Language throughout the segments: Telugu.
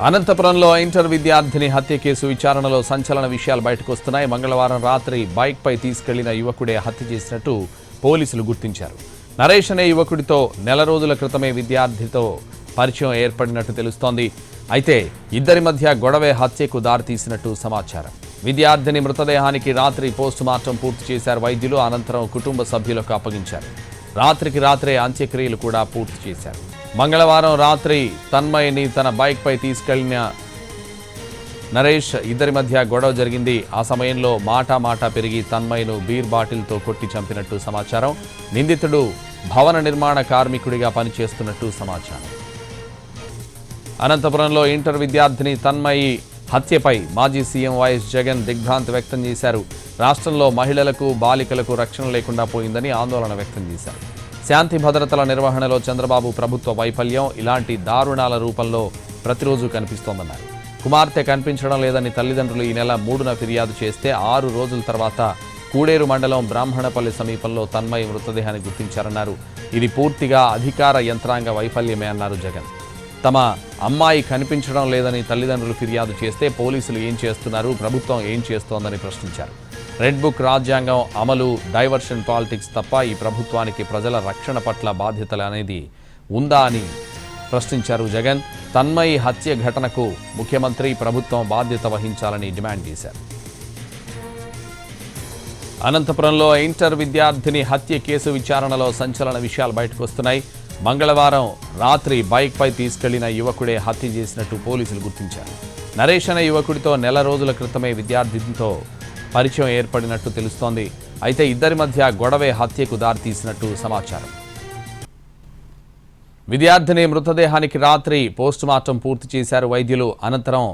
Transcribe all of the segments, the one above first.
అనంతపురంలో ఇంటర్ విద్యార్థిని హత్య కేసు విచారణలో సంచలన విషయాలు బయటకు వస్తున్నాయి. మంగళవారం రాత్రి బైక్పై తీసుకెళ్లిన యువకుడే హత్య చేసినట్టు పోలీసులు గుర్తించారు. నరేష్ అనే యువకుడితో నెల రోజుల క్రితమే విద్యార్థితో పరిచయం ఏర్పడినట్టు తెలుస్తోంది. అయితే ఇద్దరి మధ్య గొడవే హత్యకు దారితీసినట్టు సమాచారం. విద్యార్థిని మృతదేహానికి రాత్రి పోస్టుమార్టం పూర్తి చేశారు వైద్యులు. అనంతరం కుటుంబ సభ్యులకు అప్పగించారు. రాత్రికి రాత్రే అంత్యక్రియలు కూడా పూర్తి చేశారు. మంగళవారం రాత్రి తన్మయ్ని తన బైక్పై తీసుకెళ్లిన నరేష్ ఇద్దరి మధ్య గొడవ జరిగింది. ఆ సమయంలో మాట పెరిగి తన్మయ్ను బీర్ బాటిల్తో కొట్టి చంపినట్టు సమాచారం. నిందితుడు భవన నిర్మాణ కార్మికుడిగా పనిచేస్తున్నట్టు సమాచారం. అనంతపురంలో ఇంటర్ విద్యార్థిని తన్మయి హత్యపై మాజీ సీఎం వైఎస్ జగన్ దిగ్భ్రాంతి వ్యక్తం చేశారు. రాష్ట్రంలో మహిళలకు బాలికలకు రక్షణ లేకుండా పోయిందని ఆందోళన వ్యక్తం చేశారు. శాంతి భద్రతల నిర్వహణలో చంద్రబాబు ప్రభుత్వ వైఫల్యం ఇలాంటి దారుణాల రూపంలో ప్రతిరోజు కనిపిస్తోందన్నారు. కుమార్తె కనిపించడం లేదని తల్లిదండ్రులు ఈ నెల 3న ఫిర్యాదు చేస్తే 6 రోజుల తర్వాత కూడేరు మండలం బ్రాహ్మణపల్లి సమీపంలో తన్మయి మృతదేహాన్ని గుర్తించారన్నారు. ఇది పూర్తిగా అధికార యంత్రాంగ వైఫల్యమే అన్నారు జగన్. తమ అమ్మాయి కనిపించడం లేదని తల్లిదండ్రులు ఫిర్యాదు చేస్తే పోలీసులు ఏం చేస్తున్నారు, ప్రభుత్వం ఏం చేస్తోందని ప్రశ్నించారు. రెడ్ బుక్ రాజ్యాంగం అమలు, డైవర్షన్ పాలిటిక్స్ తప్ప ఈ ప్రభుత్వానికి ప్రజల రక్షణ పట్ల బాధ్యతలు అనేది ఉందా అని ప్రశ్నించారు జగన్. తన్మయి హత్య ఘటనకు ముఖ్యమంత్రి ప్రభుత్వం బాధ్యత వహించాలని డిమాండ్ చేశారు. అనంతపురంలో ఇంటర్ విద్యార్థిని హత్య కేసు విచారణలో సంచలన విషయాలు బయటకు వస్తున్నాయి. మంగళవారం రాత్రి బైక్పై తీసుకెళ్లిన యువకుడే హత్య చేసినట్టు పోలీసులు గుర్తించారు. నరేష్ అనే యువకుడితో నెల రోజుల క్రితమే విద్యార్థితో పరిచయం ఏర్పడినట్టు తెలుస్తోంది. అయితే ఇద్దరి మధ్య గొడవే హత్యకు దారితీసినట్టు సమాచారం. విద్యార్థిని మృతదేహానికి రాత్రి పోస్టుమార్టం పూర్తి చేశారు వైద్యులు. అనంతరం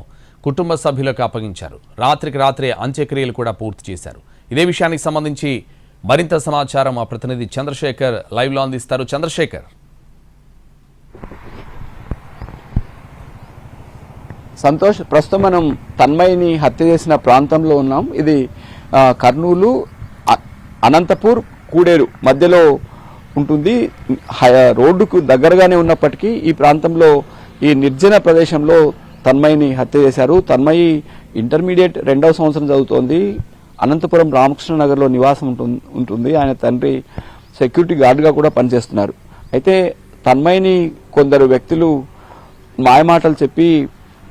కుటుంబ సభ్యులకు అప్పగించారు. రాత్రికి రాత్రే అంత్యక్రియలు కూడా పూర్తి చేశారు. ఇదే విషయానికి సంబంధించి మరింత సమాచారం మా ప్రతినిధి చంద్రశేఖర్ లైవ్లో అందిస్తారు. చంద్రశేఖర్. సంతోష్, ప్రస్తుతం మనం తన్మయిని హత్య చేసిన ప్రాంతంలో ఉన్నాం. ఇది కర్నూలు అనంతపూర్ కూడేరు మధ్యలో ఉంటుంది. రోడ్డుకు దగ్గరగానే ఉన్నప్పటికీ ఈ ప్రాంతంలో ఈ నిర్జన ప్రదేశంలో తన్మయిని హత్య చేశారు. తన్మయి ఇంటర్మీడియట్ 2వ సంవత్సరం చదువుతోంది. అనంతపురం రామకృష్ణ నగర్లో నివాసం ఉంటుంది. ఆయన తండ్రి సెక్యూరిటీ గార్డుగా కూడా పనిచేస్తున్నారు. అయితే తన్మయిని కొందరు వ్యక్తులు మాయమాటలు చెప్పి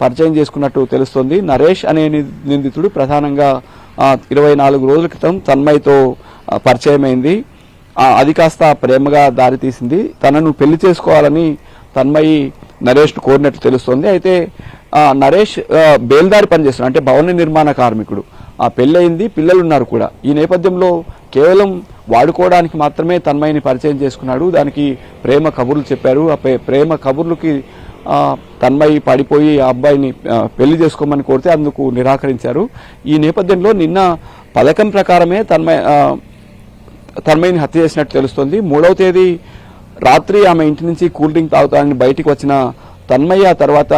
పరిచయం చేసుకున్నట్టు తెలుస్తోంది. నరేష్ అనే నిందితుడు ప్రధానంగా 24 రోజుల క్రితం తన్మయితో పరిచయమైంది. అది కాస్త ప్రేమగా దారితీసింది. తనను పెళ్లి చేసుకోవాలని తన్మయి నరేష్ను కోరినట్టు తెలుస్తోంది. అయితే నరేష్ బేల్దారి పనిచేస్తున్నాడు, అంటే భవన నిర్మాణ కార్మికుడు. పెళ్ళయింది, పిల్లలున్నారు కూడా. ఈ నేపథ్యంలో కేవలం వాడుకోవడానికి మాత్రమే తన్మయిని పరిచయం చేసుకున్నాడు. దానికి ప్రేమ కబుర్లు చెప్పారు. ఆ ప్రేమ కబుర్లకి తన్మయి పడిపోయి ఆ అబ్బాయిని పెళ్లి చేసుకోమని కోరితే అందుకు నిరాకరించారు. ఈ నేపథ్యంలో నిన్న పథకం ప్రకారమే తన్మయిని హత్య చేసినట్టు తెలుస్తోంది. 3వ తేదీ రాత్రి ఆమె ఇంటి నుంచి కూల్ డ్రింక్ తాగుతానని బయటికి వచ్చిన తన్మయి ఆ తర్వాత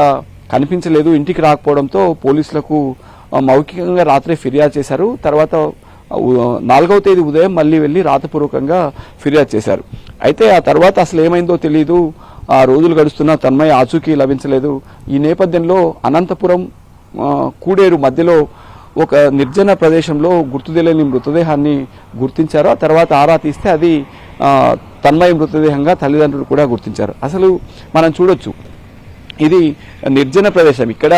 కనిపించలేదు. ఇంటికి రాకపోవడంతో పోలీసులకు మౌఖికంగా రాత్రి ఫిర్యాదు చేశారు. తర్వాత 4వ తేదీ ఉదయం మళ్ళీ వెళ్లి రాతపూర్వకంగా ఫిర్యాదు చేశారు. అయితే ఆ తర్వాత అసలు ఏమైందో తెలియదు. ఆ రోజులు గడుస్తున్నా తన్మయి ఆచూకీ లభించలేదు. ఈ నేపథ్యంలో అనంతపురం కూడేరు మధ్యలో ఒక నిర్జన ప్రదేశంలో గుర్తుతెలియని మృతదేహాన్ని గుర్తించారు. ఆ తర్వాత ఆరా తీస్తే అది తన్మయి మృతదేహంగా తల్లిదండ్రులు కూడా గుర్తించారు. అసలు మనం చూడొచ్చు, ఇది నిర్జన ప్రదేశం. ఇక్కడ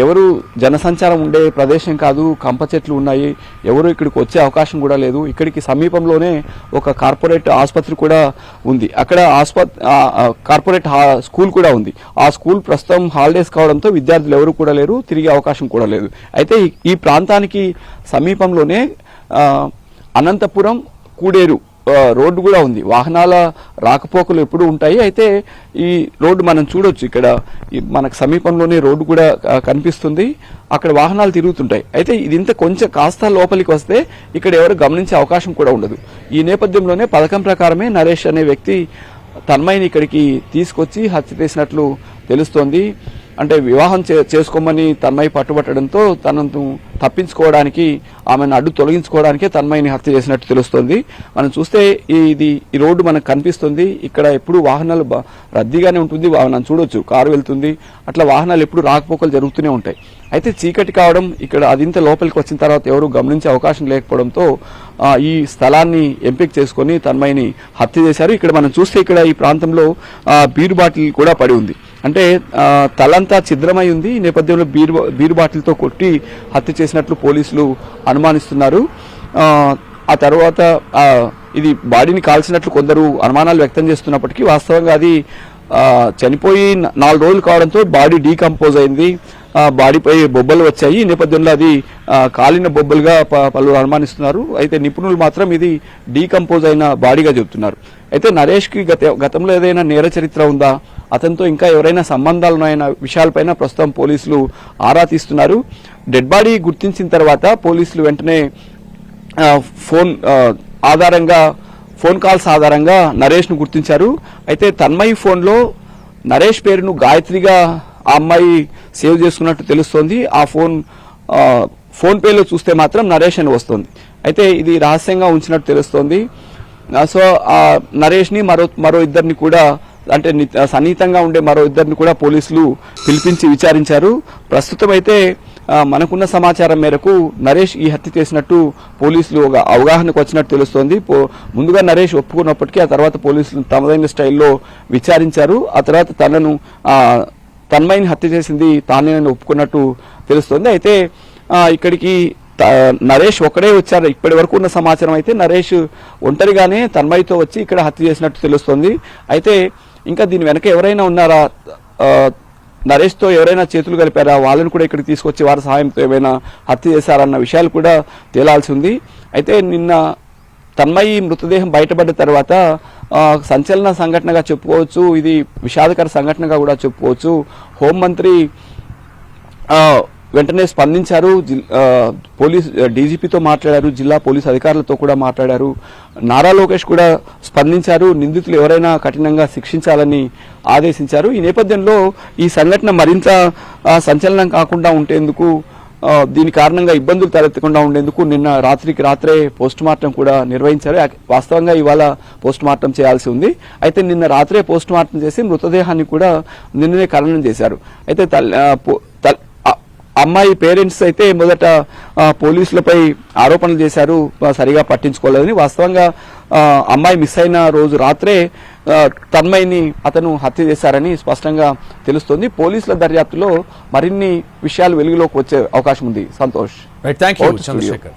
ఎవరు జనసంచారం ఉండే ప్రదేశం కాదు. కంప చెట్లు ఉన్నాయి. ఎవరు ఇక్కడికి వచ్చే అవకాశం కూడా లేదు. ఇక్కడికి సమీపంలోనే ఒక కార్పొరేట్ ఆసుపత్రి కూడా ఉంది. అక్కడ కార్పొరేట్ స్కూల్ కూడా ఉంది. ఆ స్కూల్ ప్రస్తుతం హాలిడేస్ కావడంతో విద్యార్థులు ఎవరు కూడా లేరు. తిరిగే అవకాశం కూడా లేదు. అయితే ఈ ప్రాంతానికి సమీపంలోనే అనంతపురం కూడేరు రోడ్డు కూడా ఉంది. వాహనాల రాకపోకలు ఎప్పుడు ఉంటాయి. అయితే ఈ రోడ్డు మనం చూడొచ్చు, ఇక్కడ మనకు సమీపంలోనే రోడ్డు కూడా కనిపిస్తుంది. అక్కడ వాహనాలు తిరుగుతుంటాయి. అయితే ఇది ఇంత కొంచెం కాస్త లోపలికి వస్తే ఇక్కడ ఎవరు గమనించే అవకాశం కూడా ఉండదు. ఈ నేపథ్యంలోనే పథకం ప్రకారమే నరేష్ అనే వ్యక్తి తన్మయిని ఇక్కడికి తీసుకొచ్చి హత్య చేసినట్లు తెలుస్తోంది. అంటే వివాహం చేసుకోమని తన్మయి పట్టుబట్టడంతో తనను తప్పించుకోవడానికి ఆమెను అడ్డు తొలగించుకోవడానికే తన్మయిని హత్య చేసినట్టు తెలుస్తోంది. మనం చూస్తే ఈ రోడ్డు మనకు కనిపిస్తుంది. ఇక్కడ ఎప్పుడు వాహనాలు రద్దీగానే ఉంటుంది. మనం చూడొచ్చు, కారు వెళ్తుంది, అట్లా వాహనాలు ఎప్పుడు రాకపోకలు జరుగుతూనే ఉంటాయి. అయితే చీకటి కావడం, ఇక్కడ అదింత లోపలికి వచ్చిన తర్వాత ఎవరు గమనించే అవకాశం లేకపోవడంతో ఈ స్థలాన్ని ఎంపిక చేసుకుని తన్మయిని హత్య చేశారు. ఇక్కడ మనం చూస్తే ఇక్కడ ఈ ప్రాంతంలో బీరు బాటిల్ కూడా పడి ఉంది. అంటే తలంతా ఛిద్రమై ఉంది. ఈ నేపథ్యంలో బీరు బాటిల్తో కొట్టి హత్య చేసినట్లు పోలీసులు అనుమానిస్తున్నారు. ఆ తర్వాత ఇది బాడీని కాల్చినట్లు కొందరు అనుమానాలు వ్యక్తం చేస్తున్నప్పటికీ వాస్తవంగా అది చనిపోయి 4 రోజులు కావడంతో బాడీ డీకంపోజ్ అయింది. బాడీపై బొబ్బలు వచ్చాయి. ఈ నేపథ్యంలో అది కాలిన బొబ్బలుగా పలువురు అనుమానిస్తున్నారు. అయితే నిపుణులు మాత్రం ఇది డీకంపోజ్ అయిన బాడీగా చెబుతున్నారు. అయితే నరేష్ కి గతంలో ఏదైనా నేర చరిత్ర ఉందా, అతనితో ఇంకా ఎవరైనా సంబంధాలు ఉన్నాయన్న విషయాలపైన ప్రస్తుతం పోలీసులు ఆరా తీస్తున్నారు. డెడ్ బాడీ గుర్తించిన తర్వాత పోలీసులు వెంటనే ఫోన్ కాల్స్ ఆధారంగా నరేష్ ను గుర్తించారు. అయితే తన్మయి ఫోన్లో నరేష్ పేరును గాయత్రిగా ఆ అమ్మాయి సేవ్ చేసుకున్నట్టు తెలుస్తోంది. ఆ ఫోన్ పేలో చూస్తే మాత్రం నరేష్ అని వస్తుంది. అయితే ఇది రహస్యంగా ఉంచినట్టు తెలుస్తోంది. సో నరేష్ ని మరో ఇద్దరిని కూడా, అంటే సన్నిహితంగా ఉండే మరో ఇద్దరిని కూడా పోలీసులు పిలిపించి విచారించారు. ప్రస్తుతం అయితే మనకున్న సమాచారం మేరకు నరేష్ ఈ హత్య చేసినట్టు పోలీసులు ఒక అవగాహనకు వచ్చినట్టు తెలుస్తోంది. ముందుగా నరేష్ ఒప్పుకున్నప్పటికీ ఆ తర్వాత పోలీసులు తమదైన స్టైల్లో విచారించారు. ఆ తర్వాత తన్మయిని హత్య చేసింది తానేనని ఒప్పుకున్నట్టు తెలుస్తోంది. అయితే ఇక్కడికి నరేష్ ఒక్కడే వచ్చారు. ఇప్పటి వరకు ఉన్న సమాచారం అయితే నరేష్ ఒంటరిగానే తన్మయితో వచ్చి ఇక్కడ హత్య చేసినట్టు తెలుస్తోంది. అయితే ఇంకా దీని వెనక ఎవరైనా ఉన్నారా, నరేష్ తో ఎవరైనా చేతులు కలిపారా, వాళ్ళని కూడా ఇక్కడికి తీసుకొచ్చి వారి సహాయంతో ఏమైనా హత్య చేశారన్న విషయాలు కూడా తేలాల్సి ఉంది. అయితే నిన్న తన్మయి మృతదేహం బయటపడ్డ తర్వాత సంచలన సంఘటనగా చెప్పుకోవచ్చు. ఇది విషాదకర సంఘటనగా కూడా చెప్పుకోవచ్చు. హోంమంత్రి వెంటనే స్పందించారు. పోలీస్ డీజీపీతో మాట్లాడారు, జిల్లా పోలీస్ అధికారులతో కూడా మాట్లాడారు. నారా లోకేష్ కూడా స్పందించారు. నిందితులు ఎవరైనా కఠినంగా శిక్షించాలని ఆదేశించారు. ఈ నేపథ్యంలో ఈ సంఘటన మరింత సంచలనం కాకుండా ఉండేందుకు, దీని కారణంగా ఇబ్బందులు తలెత్తకుండా ఉండేందుకు నిన్న రాత్రికి రాత్రే పోస్ట్ మార్టం కూడా నిర్వహించారు. వాస్తవంగా ఇవాళ పోస్ట్ మార్టం చేయాల్సి ఉంది. అయితే నిన్న రాత్రే పోస్ట్ మార్టం చేసి మృతదేహాన్ని కూడా నిన్ననే ఖననం చేశారు. అయితే అమ్మాయి పేరెంట్స్ అయితే మొదట పోలీసులపై ఆరోపణలు చేశారు, సరిగా పట్టించుకోలేదని. వాస్తవంగా అమ్మాయి మిస్ అయిన రోజు రాత్రే తన్మయిని అతను హత్య చేశారని స్పష్టంగా తెలుస్తోంది. పోలీసుల దర్యాప్తులో మరిన్ని విషయాలు వెలుగులోకి వచ్చే అవకాశం ఉంది. సంతోష్. థాంక్యూ చంద్రశేఖర్.